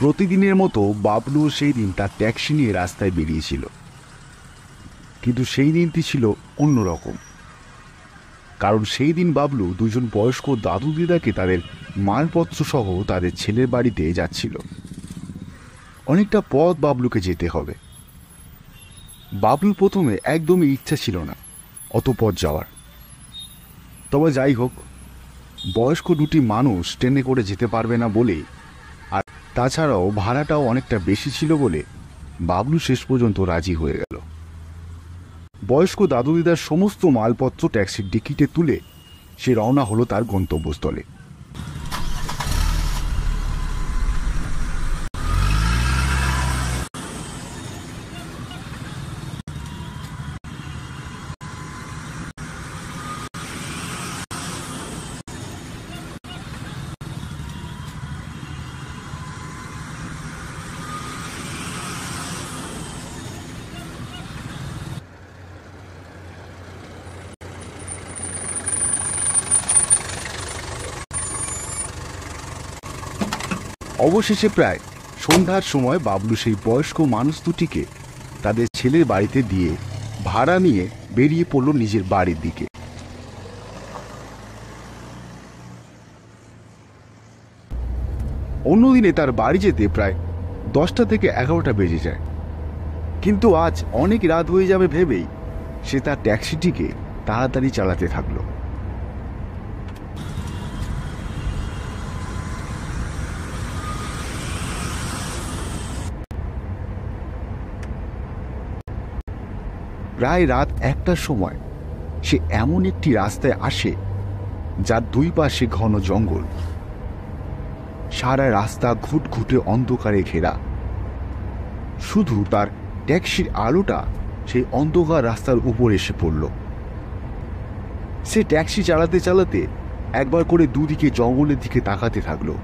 প্রতিদিনের মতো বাবলু সেই দিন তার ট্যাক্সি নিয়ে রাস্তায় বেরিয়েছিল, কিন্তু সেই দিনটি ছিল অন্যরকম। কারণ সেই দিন বাবলু দুজন বয়স্ক দাদু দিদাকে তাদের মালপত্র সহ তাদের ছেলের বাড়িতে যাচ্ছিল। অনেকটা পথ বাবলুকে যেতে হবে। বাবলুর প্রথমে একদমই ইচ্ছা ছিল না অত পথ যাওয়ার, তবে যাই হোক, বয়স্ক দুটি মানুষ ট্রেনে করে যেতে পারবে না বলে, আর তাছাড়াও ভাড়াটাও অনেকটা বেশি ছিল বলে বাবলু শেষ পর্যন্ত রাজি হয়ে গেল। বয়স্ক দাদু দিদার সমস্ত মালপত্র ট্যাক্সির ডিকিতে তুলে সে রওনা হলো তার গন্তব্যস্থলে। অবশেষে প্রায় সন্ধ্যার সময় বাবলু সেই বয়স্ক মানুষ দুটিকে তাদের ছেলের বাড়িতে দিয়ে ভাড়া নিয়ে বেরিয়ে পড়ল নিজের বাড়ির দিকে। অন্যদিনে তার বাড়ি যেতে প্রায় 10টা থেকে 11টা বেজে যায়, কিন্তু আজ অনেক রাত হয়ে যাবে ভেবেই সে তার ট্যাক্সিটিকে তাড়াতাড়ি চালাতে থাকলো। প্রায় রাত 1টার সময় সে এমন একটি রাস্তায় আসে যার দুই পাশে ঘন জঙ্গল। সারা রাস্তা ঘুটঘুটে অন্ধকারে ঘেরা, শুধু তার ট্যাক্সির আলোটা সেই অন্ধকার রাস্তার উপর এসে পড়ল। সে ট্যাক্সি চালাতে চালাতে একবার করে দুদিকে জঙ্গলের দিকে তাকাতে থাকলো।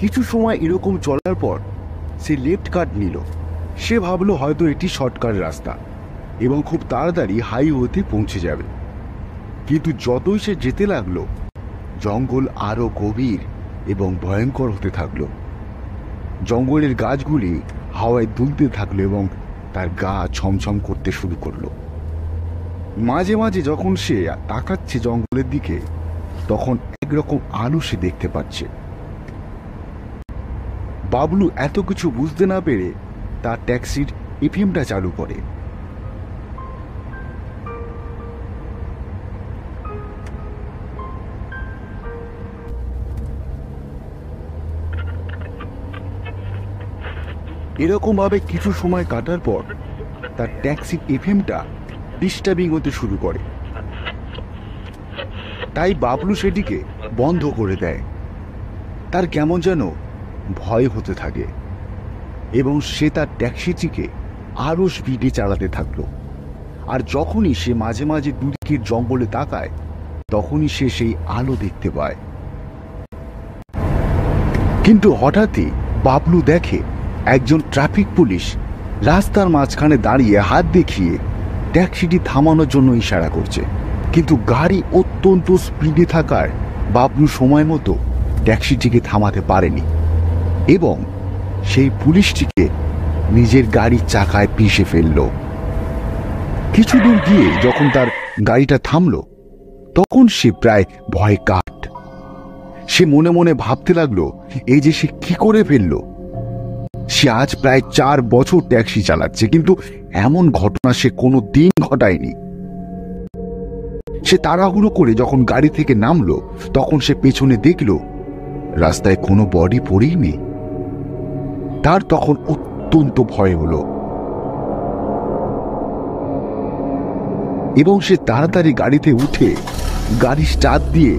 কিছু সময় এরকম চলার পর সে লেফট কাট নিল। সে ভাবলো হয়তো এটি শর্টকাট রাস্তা এবং খুব তাড়াতাড়ি হাইওয়েতে পৌঁছে যাবে, কিন্তু যতই সে যেতে লাগলো জঙ্গল আরো গভীর এবং ভয়ঙ্কর হতে থাকলো। জঙ্গলের গাছগুলি হাওয়ায় দুলতে থাকলো এবং তার গা ছমছম করতে শুরু করলো। মাঝে মাঝে যখন সে তাকাচ্ছে জঙ্গলের দিকে, তখন একরকম আলো সে দেখতে পাচ্ছে। বাবলু এত কিছু বুঝতে না পেরে তার ট্যাক্সির এফএমটা চালু করে। এরকম ভাবে কিছু সময় কাটার পর তার ট্যাক্সির এফএমটা ডিস্টার্বিং হতে শুরু করে, তাই বাবলু সেটিকে বন্ধ করে দেয়। তার কেমন যেন ভয় হতে থাকে এবং সে তার ট্যাক্সিটিকে আরো স্পিডে চালাতে থাকলো। আর যখনই সে মাঝে মাঝে দুদিকের জঙ্গলে তাকায়, তখনই সে সেই আলো দেখতে পায়। কিন্তু হঠাৎই বাবলু দেখে একজন ট্রাফিক পুলিশ রাস্তার মাঝখানে দাঁড়িয়ে হাত দেখিয়ে ট্যাক্সিটি থামানোর জন্য ইশারা করছে, কিন্তু গাড়ি অত্যন্ত স্পিডে থাকার বাবলু সময় মতো ট্যাক্সিটিকে থামাতে পারেনি এবং সেই পুলিশটিকে নিজের গাড়ির চাকায় পিষে ফেলল। কিছু দূর গিয়ে যখন তার গাড়িটা থামলো, তখন সে প্রায় ভয় কাট। সে মনে মনে ভাবতে লাগলো, এই যে সে কি করে ফেললো। সে আজ প্রায় 4 বছর ট্যাক্সি চালাচ্ছে, কিন্তু এমন ঘটনা সে কোনো দিন ঘটায়নি। সে তাড়াহুড়ো করে যখন গাড়ি থেকে নামলো, তখন সে পেছনে দেখলো রাস্তায় কোনো বডি পড়েই নেই। তার তখন অত্যন্ত ভয় হলো এবং সে তাড়াতাড়ি গাড়িতে উঠে গাড়ি স্টার্ট দিয়ে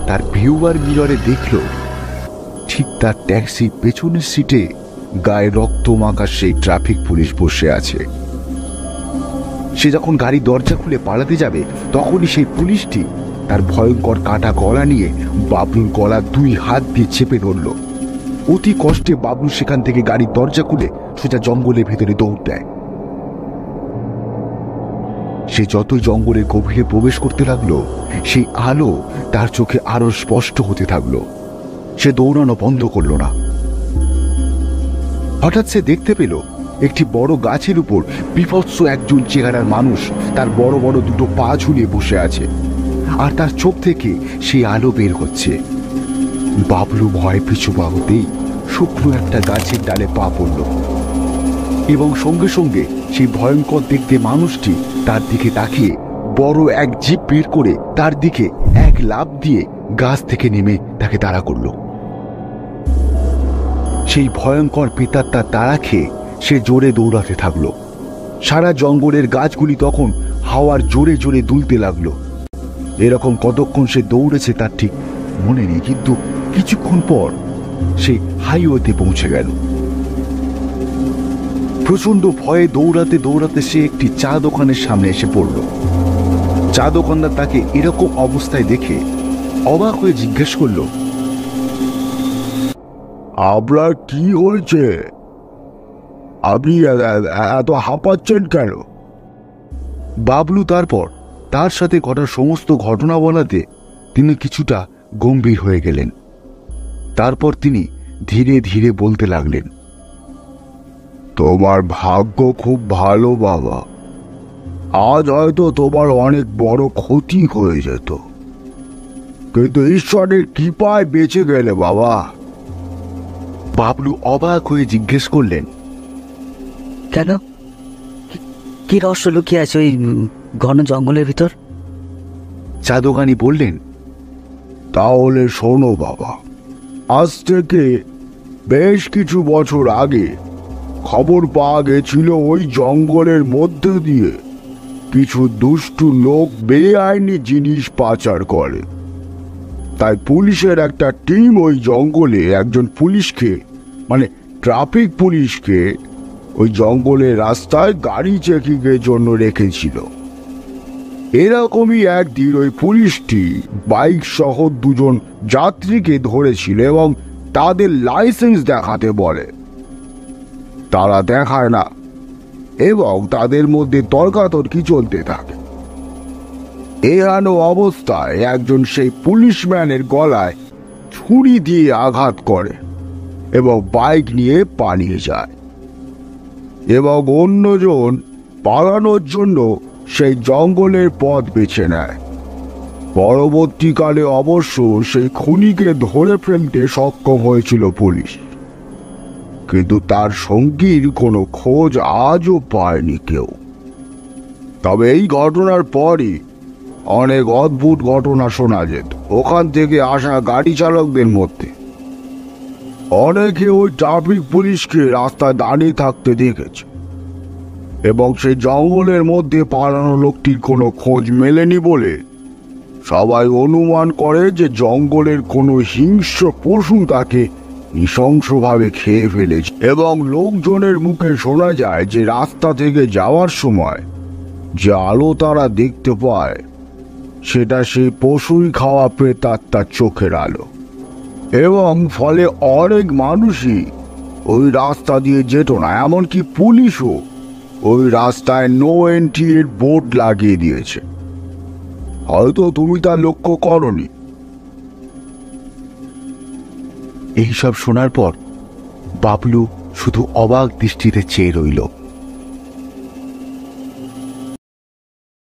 তার ভিউয়ার মিররে দেখল ঠিক তার ট্যাক্সি পেছনের সিটে গায়ে রক্ত মাখা সেই ট্রাফিক পুলিশ বসে আছে। সে যখন গাড়ি দরজা খুলে পালাতে যাবে, তখনই সেই পুলিশটি তার ভয়ঙ্কর কাটা গলা নিয়ে বাবলুর গলা 2 হাত দিয়ে চেপে ধরল। অতি কষ্টে বাবলু সেখান থেকে গাড়ির দরজা খুলে সোজা জঙ্গলের ভেতরে দৌড় দেয়। সে যতই জঙ্গলের গভীরে প্রবেশ করতে লাগলো, সেই আলো তার চোখে আরো স্পষ্ট হতে থাকলো। সে দৌড়ানো বন্ধ করল না। হঠাৎ সে দেখতে পেল একটি বড় গাছের উপর বিভৎস একজন চেহারার মানুষ তার বড় বড় দুটো পা ঝুলিয়ে বসে আছে, আর তার চোখ থেকে সেই আলো বের হচ্ছে। বাবলু ভয় পিছু পা হতেই শুকনো একটা গাছের ডালে পা পড়ল, এবং সঙ্গে সঙ্গে সেই ভয়ঙ্কর দেখতে মানুষটি তার দিকে তাকিয়ে বড় এক জিভ বের করে তার দিকে এক লাফ দিয়ে গাছ থেকে নেমে তাকে তাড়া করল। সেই ভয়ঙ্কর প্রেতাত্মার তাড়া খেয়ে সে জোরে দৌড়াতে থাকলো। সারা জঙ্গলের গাছগুলি তখন হাওয়ার জোরে জোরে দুলতে লাগলো। এরকম কতক্ষণ সে দৌড়েছে তার ঠিক মনে নেই, কিন্তু কিছুক্ষণ পর সে হাইওয়েতে পৌঁছে গেল। প্রচন্ড ভয়ে দৌড়াতে দৌড়াতে সে একটি চা দোকানের সামনে এসে পড়ল। চা দোকানদার তাকে এরকম অবস্থায় দেখে অবাক হয়ে জিজ্ঞেস করল, আপনার কি হয়েছে? আপনি এত হাঁপাচ্ছেন কেন? বাবলু তারপর তার সাথে ঘটা সমস্ত ঘটনা বলাতে তিনি কিছুটা গম্ভীর হয়ে গেলেন। তারপর তিনি ধীরে ধীরে বলতে লাগলেন, তোমার ভাগ্য খুব ভালো বাবা, আজ হয়তো তোমার অনেক বড় ক্ষতি হয়ে যেত, কিন্তু ঈশ্বরের কৃপায় বেঁচে গেলে বাবা। বাবলু অবাক হয়ে জিজ্ঞেস করলেন, কেন? কি রহস্য লুকিয়ে আছে ওই ঘন জঙ্গলের ভিতর? চা দোকানি বললেন, তাহলে শোনো বাবা, আজ থেকে বেশ কিছু বছর আগে খবর পাওয়া গেছিল ওই জঙ্গলের মধ্যে দিয়ে কিছু দুষ্টু লোক বেআইনি জিনিস পাচার করে। তাই পুলিশের একটা টিম ওই জঙ্গলে একজন পুলিশকে, মানে ট্রাফিক পুলিশকে, ওই জঙ্গলের রাস্তায় গাড়ি চেকিংয়ের জন্য রেখেছিল। এরকমই একদিন ওই পুলিশটি বাইক সহ দুজন যাত্রীকে ধরেছিল এবং তাদের লাইসেন্স দেখাতে বলে। তারা দেখায় না এবং তাদের মধ্যে তর্কাতর্কি চলতে থাকে। এহেন অবস্থায় একজন সেই পুলিশম্যানের গলায় ছুরি দিয়ে আঘাত করে এবং বাইক নিয়ে পালিয়ে যায়, এবং অন্যজন পালানোর জন্য সেই জঙ্গলের পথ বেছে নেয়। পরবর্তীকালে অবশ্য সেই খুনিকে ধরে ফেলতে সক্ষম হয়েছিল পুলিশ, কিন্তু তার সঙ্গীর কোনো খোঁজ আজও পায়নি কেউ। তবে এই ঘটনার পরই অনেক অদ্ভুত ঘটনা শোনা যেত ওখান থেকে আসা গাড়ি চালকদের মধ্যে। অনেকে ওই ট্রাফিক পুলিশকে রাস্তায় দাঁড়িয়ে থাকতে দেখেছে, এবং সেই জঙ্গলের মধ্যে পালানো লোকটির কোনো খোঁজ মেলেনি বলে সবাই অনুমান করে যে জঙ্গলের কোনো হিংস্র পশু তাকে নৃশংসভাবে খেয়ে ফেলেছে। এবং লোকজনের মুখে শোনা যায় যে রাস্তা থেকে যাওয়ার সময় যে আলো তারা দেখতে পায় সেটা সেই পশুই খাওয়া প্রেতাত্মার চোখের আলো, এবং ফলে অনেক মানুষই ওই রাস্তা দিয়ে যেত না। এমনকি পুলিশও ওই রাস্তায় নো এন্ট্রি এর বোর্ড লাগিয়ে দিয়েছে। হয়তো তুমি তা লক্ষ্য করনি। এইসব শোনার পর বাবলু শুধু অবাক দৃষ্টিতে চেয়ে রইল।